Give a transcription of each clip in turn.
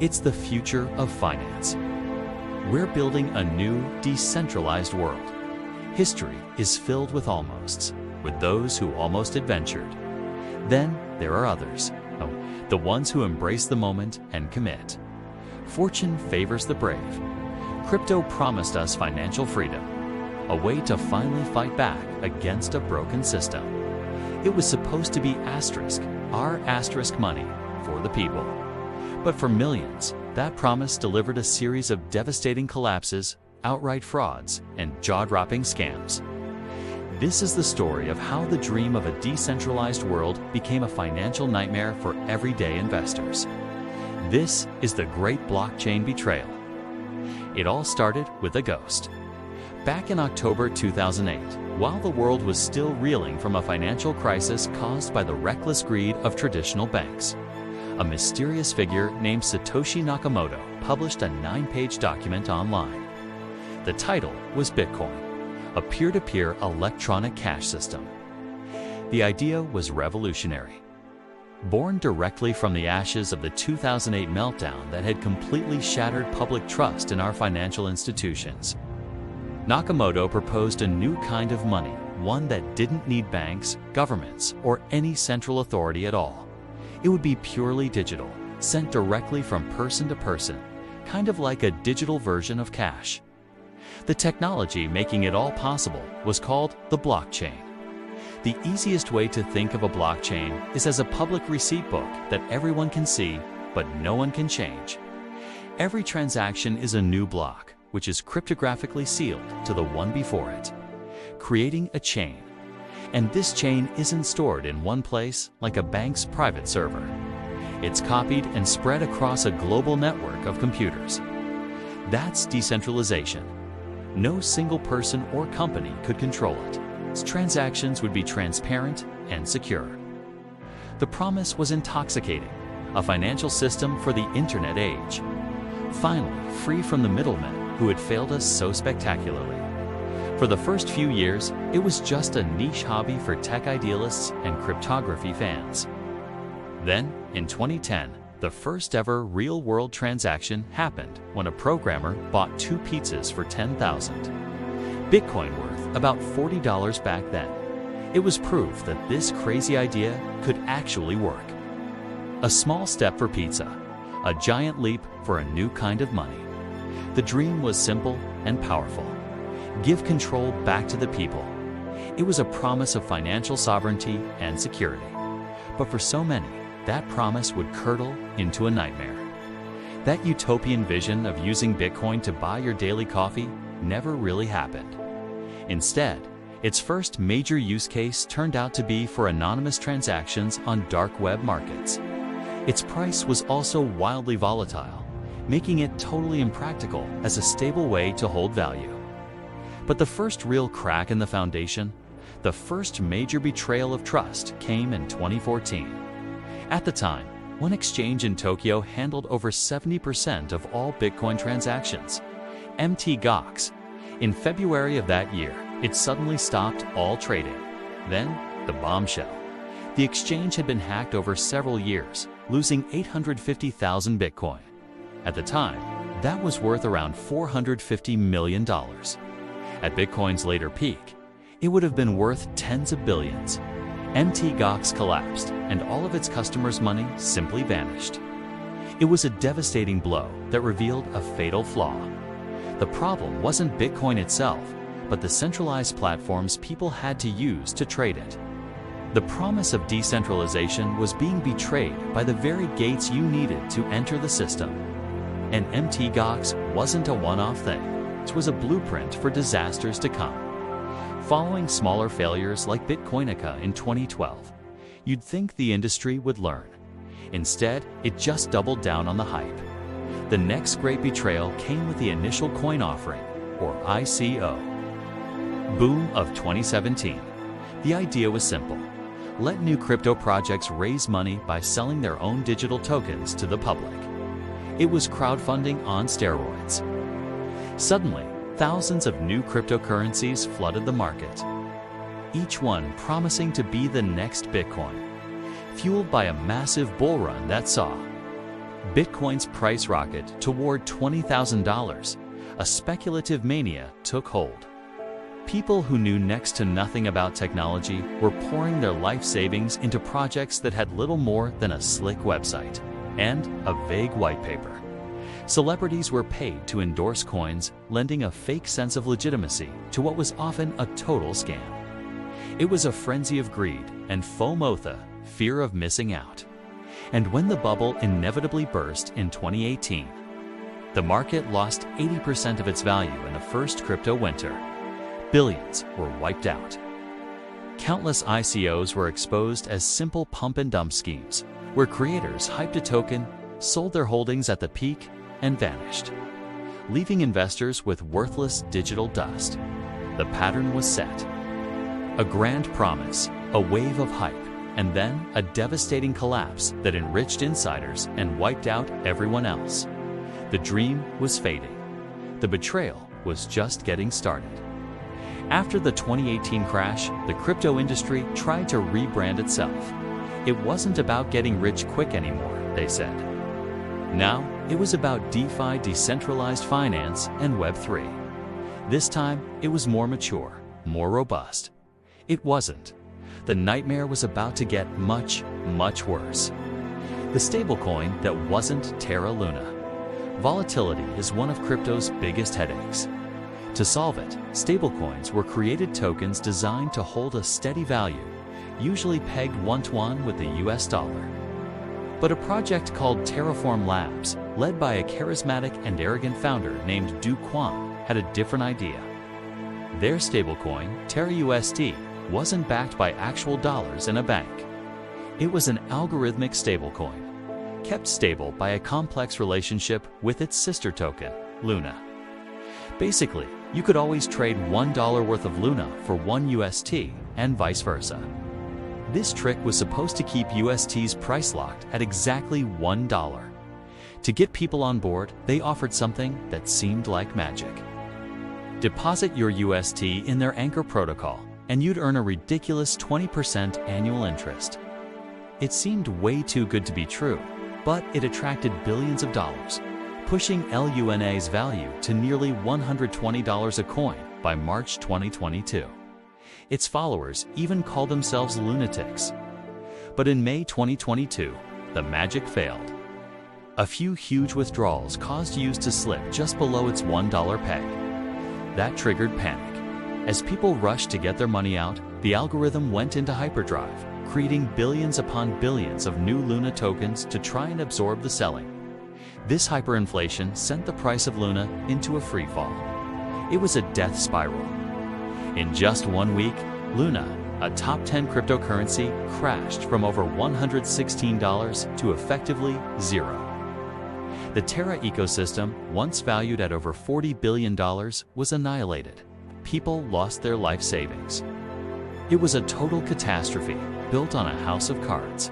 It's the future of finance. We're building a new, decentralized world. History is filled with almosts, with those who almost adventured. Then there are others, the ones who embrace the moment and commit. Fortune favors the brave. Crypto promised us financial freedom, a way to finally fight back against a broken system. It was supposed to be our asterisk money for the people. But for millions, that promise delivered a series of devastating collapses, outright frauds, and jaw-dropping scams. This is the story of how the dream of a decentralized world became a financial nightmare for everyday investors. This is the great blockchain betrayal. It all started with a ghost. Back in October 2008, while the world was still reeling from a financial crisis caused by the reckless greed of traditional banks, a mysterious figure named Satoshi Nakamoto published a 9-page document online. The title was Bitcoin, a peer-to-peer electronic cash system. The idea was revolutionary. Born directly from the ashes of the 2008 meltdown that had completely shattered public trust in our financial institutions, Nakamoto proposed a new kind of money, one that didn't need banks, governments, or any central authority at all. It would be purely digital, sent directly from person to person, kind of like a digital version of cash. The technology making it all possible was called the blockchain. The easiest way to think of a blockchain is as a public receipt book that everyone can see, but no one can change. Every transaction is a new block, which is cryptographically sealed to the one before it, creating a chain. And this chain isn't stored in one place like a bank's private server. It's copied and spread across a global network of computers. That's decentralization. No single person or company could control it. Its transactions would be transparent and secure. The promise was intoxicating, a financial system for the internet age. Finally, free from the middlemen who had failed us so spectacularly. For the first few years, it was just a niche hobby for tech idealists and cryptography fans. Then, in 2010, the first ever real-world transaction happened when a programmer bought 2 pizzas for $10,000. Bitcoin worth about $40 back then. It was proof that this crazy idea could actually work. A small step for pizza, a giant leap for a new kind of money. The dream was simple and powerful. Give control back to the people. It was a promise of financial sovereignty and security. But for so many, that promise would curdle into a nightmare. That utopian vision of using Bitcoin to buy your daily coffee never really happened. Instead, its first major use case turned out to be for anonymous transactions on dark web markets. Its price was also wildly volatile, making it totally impractical as a stable way to hold value. But the first real crack in the foundation, the first major betrayal of trust, came in 2014. At the time, one exchange in Tokyo handled over 70% of all Bitcoin transactions, Mt. Gox. In February of that year, it suddenly stopped all trading. Then, the bombshell. The exchange had been hacked over several years, losing 850,000 Bitcoin. At the time, that was worth around $450 million. At Bitcoin's later peak, it would have been worth tens of billions. Mt. Gox collapsed, and all of its customers' money simply vanished. It was a devastating blow that revealed a fatal flaw. The problem wasn't Bitcoin itself, but the centralized platforms people had to use to trade it. The promise of decentralization was being betrayed by the very gates you needed to enter the system. And Mt. Gox wasn't a one-off thing. It was a blueprint for disasters to come. Following smaller failures like Bitcoinica in 2012, you'd think the industry would learn. Instead, it just doubled down on the hype. The next great betrayal came with the initial coin offering, or ICO. Boom of 2017. The idea was simple. Let new crypto projects raise money by selling their own digital tokens to the public. It was crowdfunding on steroids. Suddenly, thousands of new cryptocurrencies flooded the market, each one promising to be the next Bitcoin, fueled by a massive bull run that saw Bitcoin's price rocket toward $20,000. A speculative mania took hold. People who knew next to nothing about technology were pouring their life savings into projects that had little more than a slick website and a vague white paper. Celebrities were paid to endorse coins, lending a fake sense of legitimacy to what was often a total scam. It was a frenzy of greed and FOMO, fear of missing out. And when the bubble inevitably burst in 2018, the market lost 80% of its value in the first crypto winter. Billions were wiped out. Countless ICOs were exposed as simple pump-and-dump schemes, where creators hyped a token, sold their holdings at the peak, and vanished, leaving investors with worthless digital dust. The pattern was set. A grand promise, a wave of hype, and then a devastating collapse that enriched insiders and wiped out everyone else. The dream was fading. The betrayal was just getting started. After the 2018 crash, the crypto industry tried to rebrand itself. It wasn't about getting rich quick anymore, they said. Now, it was about DeFi, decentralized finance, and Web3. This time, it was more mature, more robust. It wasn't. The nightmare was about to get much, much worse. The stablecoin that wasn't Terra Luna. Volatility is one of crypto's biggest headaches. To solve it, stablecoins were created tokens designed to hold a steady value, usually pegged one-to-one with the US dollar. But a project called Terraform Labs, led by a charismatic and arrogant founder named Do Kwon, had a different idea. Their stablecoin, TerraUSD, wasn't backed by actual dollars in a bank. It was an algorithmic stablecoin, kept stable by a complex relationship with its sister token, Luna. Basically, you could always trade $1 worth of Luna for 1 UST and vice versa. This trick was supposed to keep UST's price locked at exactly $1. To get people on board, they offered something that seemed like magic. Deposit your UST in their Anchor protocol, and you'd earn a ridiculous 20% annual interest. It seemed way too good to be true, but it attracted billions of dollars, pushing LUNA's value to nearly $120 a coin by March 2022. Its followers even called themselves lunatics. But in May 2022, the magic failed. A few huge withdrawals caused use to slip just below its $1 peg. That triggered panic. As people rushed to get their money out, the algorithm went into hyperdrive, creating billions upon billions of new Luna tokens to try and absorb the selling. This hyperinflation sent the price of Luna into a freefall. It was a death spiral. In just 1 week, Luna, a top 10 cryptocurrency, crashed from over $116 to effectively zero. The Terra ecosystem, once valued at over $40 billion, was annihilated. People lost their life savings. It was a total catastrophe, built on a house of cards.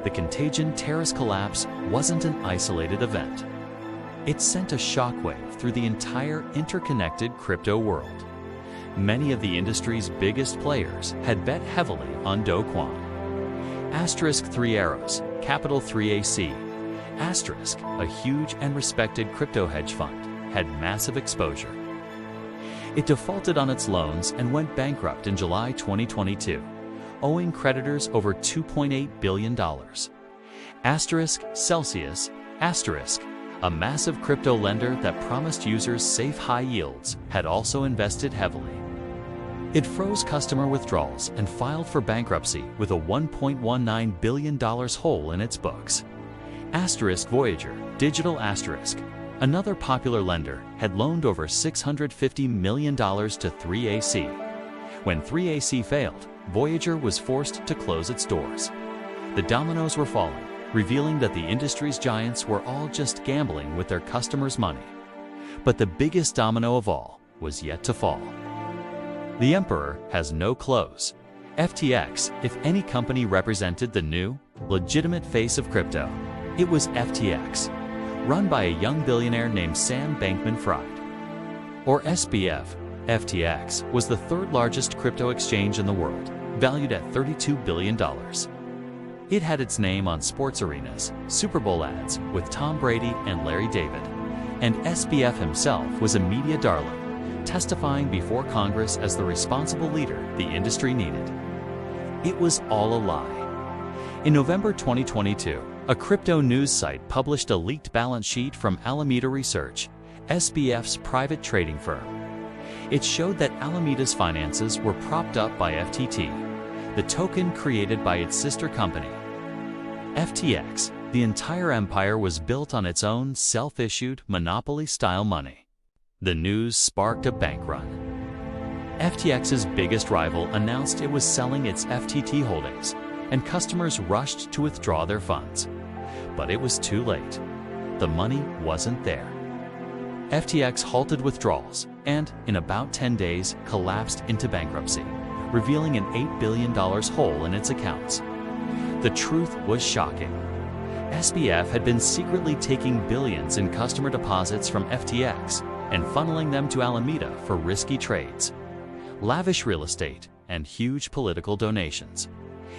The contagion Terra's collapse wasn't an isolated event. It sent a shockwave through the entire interconnected crypto world. Many of the industry's biggest players had bet heavily on Do Kwon. Asterisk 3 Arrows, Capital 3AC. Asterisk, a huge and respected crypto hedge fund, had massive exposure. It defaulted on its loans and went bankrupt in July 2022, owing creditors over $2.8 billion. Asterisk Celsius, asterisk, a massive crypto lender that promised users safe high yields, had also invested heavily. It froze customer withdrawals and filed for bankruptcy with a $1.19 billion hole in its books. Asterisk Voyager, digital asterisk, another popular lender, had loaned over $650 million to 3AC. When 3AC failed, Voyager was forced to close its doors. The dominoes were falling, revealing that the industry's giants were all just gambling with their customers' money. But the biggest domino of all was yet to fall. The emperor has no clothes. FTX, if any company represented the new, legitimate face of crypto, it was FTX, run by a young billionaire named Sam Bankman-Fried. Or SBF, FTX was the third largest crypto exchange in the world, valued at $32 billion. It had its name on sports arenas, Super Bowl ads with Tom Brady and Larry David, and SBF himself was a media darling, testifying before Congress as the responsible leader the industry needed. It was all a lie. In November 2022, a crypto news site published a leaked balance sheet from Alameda Research, SBF's private trading firm. It showed that Alameda's finances were propped up by FTT, the token created by its sister company. FTX, the entire empire was built on its own self-issued monopoly-style money. The news sparked a bank run. FTX's biggest rival announced it was selling its FTT holdings, and customers rushed to withdraw their funds. But it was too late. The money wasn't there. FTX halted withdrawals and, in about 10 days, collapsed into bankruptcy, revealing an $8 billion hole in its accounts. The truth was shocking. SBF had been secretly taking billions in customer deposits from FTX and funneling them to Alameda for risky trades, lavish real estate, and huge political donations.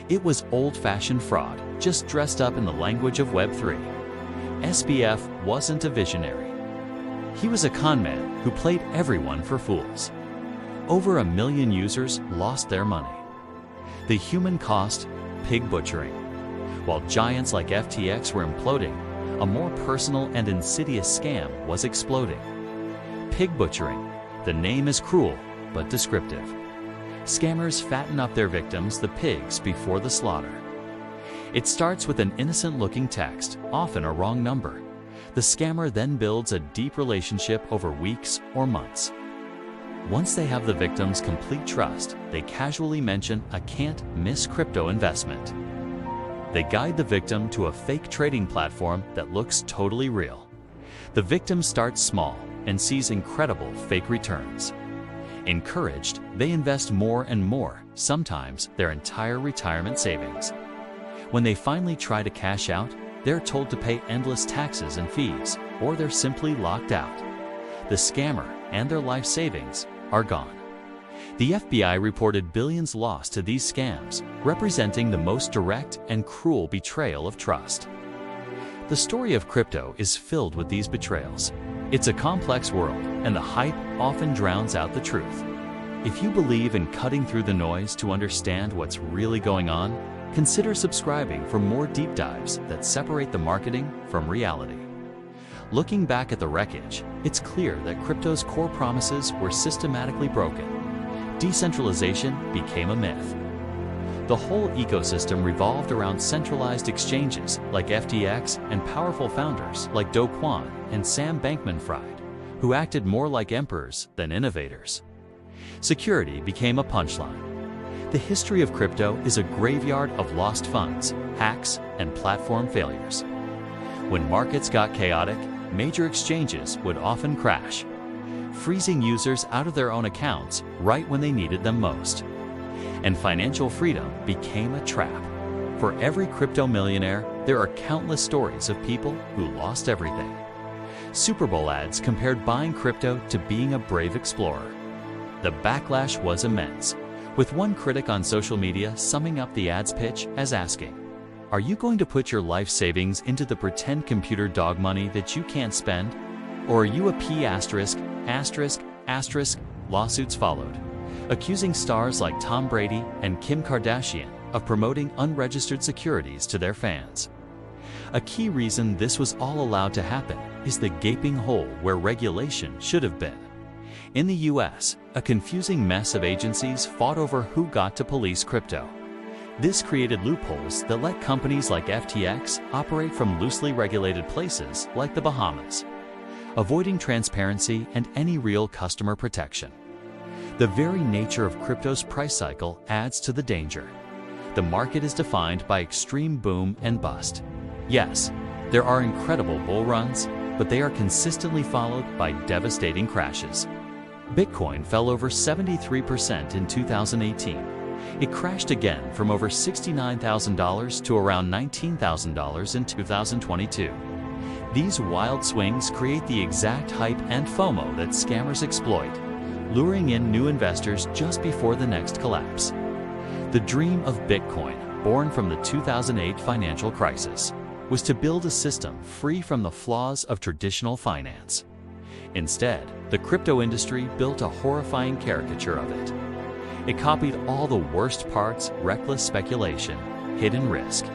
It was old-fashioned fraud, just dressed up in the language of Web3. SBF wasn't a visionary. He was a conman who played everyone for fools. Over 1 million users lost their money. The human cost, pig butchering. While giants like FTX were imploding, a more personal and insidious scam was exploding. Pig butchering. The name is cruel, but descriptive. Scammers fatten up their victims, the pigs, before the slaughter. It starts with an innocent-looking text, often a wrong number. The scammer then builds a deep relationship over weeks or months. Once they have the victim's complete trust, they casually mention a can't-miss crypto investment. They guide the victim to a fake trading platform that looks totally real. The victim starts small and sees incredible fake returns. Encouraged, they invest more and more, sometimes their entire retirement savings. When they finally try to cash out, they're told to pay endless taxes and fees, or they're simply locked out. The scammer and their life savings are gone. The FBI reported billions lost to these scams, representing the most direct and cruel betrayal of trust. The story of crypto is filled with these betrayals. It's a complex world, and the hype often drowns out the truth. If you believe in cutting through the noise to understand what's really going on, consider subscribing for more deep dives that separate the marketing from reality. Looking back at the wreckage, it's clear that crypto's core promises were systematically broken. Decentralization became a myth. The whole ecosystem revolved around centralized exchanges like FTX and powerful founders like Do Kwon and Sam Bankman-Fried, who acted more like emperors than innovators. Security became a punchline. The history of crypto is a graveyard of lost funds, hacks, and platform failures. When markets got chaotic, major exchanges would often crash, freezing users out of their own accounts right when they needed them most. And financial freedom became a trap. For every crypto millionaire, there are countless stories of people who lost everything. Super Bowl ads compared buying crypto to being a brave explorer. The backlash was immense, with one critic on social media summing up the ads pitch as asking, "Are you going to put your life savings into the pretend computer dog money that you can't spend? Or are you a P*********? Lawsuits followed, accusing stars like Tom Brady and Kim Kardashian of promoting unregistered securities to their fans. A key reason this was all allowed to happen is the gaping hole where regulation should have been. In the US, a confusing mess of agencies fought over who got to police crypto. This created loopholes that let companies like FTX operate from loosely regulated places like the Bahamas, avoiding transparency and any real customer protection. The very nature of crypto's price cycle adds to the danger. The market is defined by extreme boom and bust. Yes, there are incredible bull runs, but they are consistently followed by devastating crashes. Bitcoin fell over 73% in 2018. It crashed again from over $69,000 to around $19,000 in 2022. These wild swings create the exact hype and FOMO that scammers exploit, luring in new investors just before the next collapse. The dream of Bitcoin, born from the 2008 financial crisis, was to build a system free from the flaws of traditional finance. Instead, the crypto industry built a horrifying caricature of it. It copied all the worst parts: reckless speculation, hidden risk,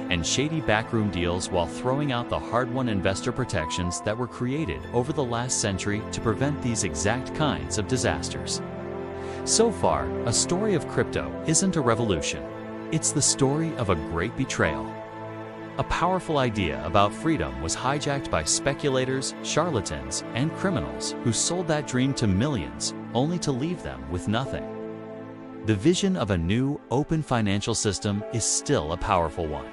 and shady backroom deals, while throwing out the hard-won investor protections that were created over the last century to prevent these exact kinds of disasters. So far, a story of crypto isn't a revolution. It's the story of a great betrayal. A powerful idea about freedom was hijacked by speculators, charlatans, and criminals who sold that dream to millions, only to leave them with nothing. The vision of a new, open financial system is still a powerful one.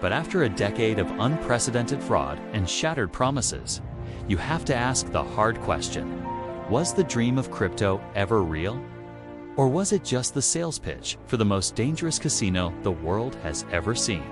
But after a decade of unprecedented fraud and shattered promises, you have to ask the hard question: was the dream of crypto ever real? Or was it just the sales pitch for the most dangerous casino the world has ever seen?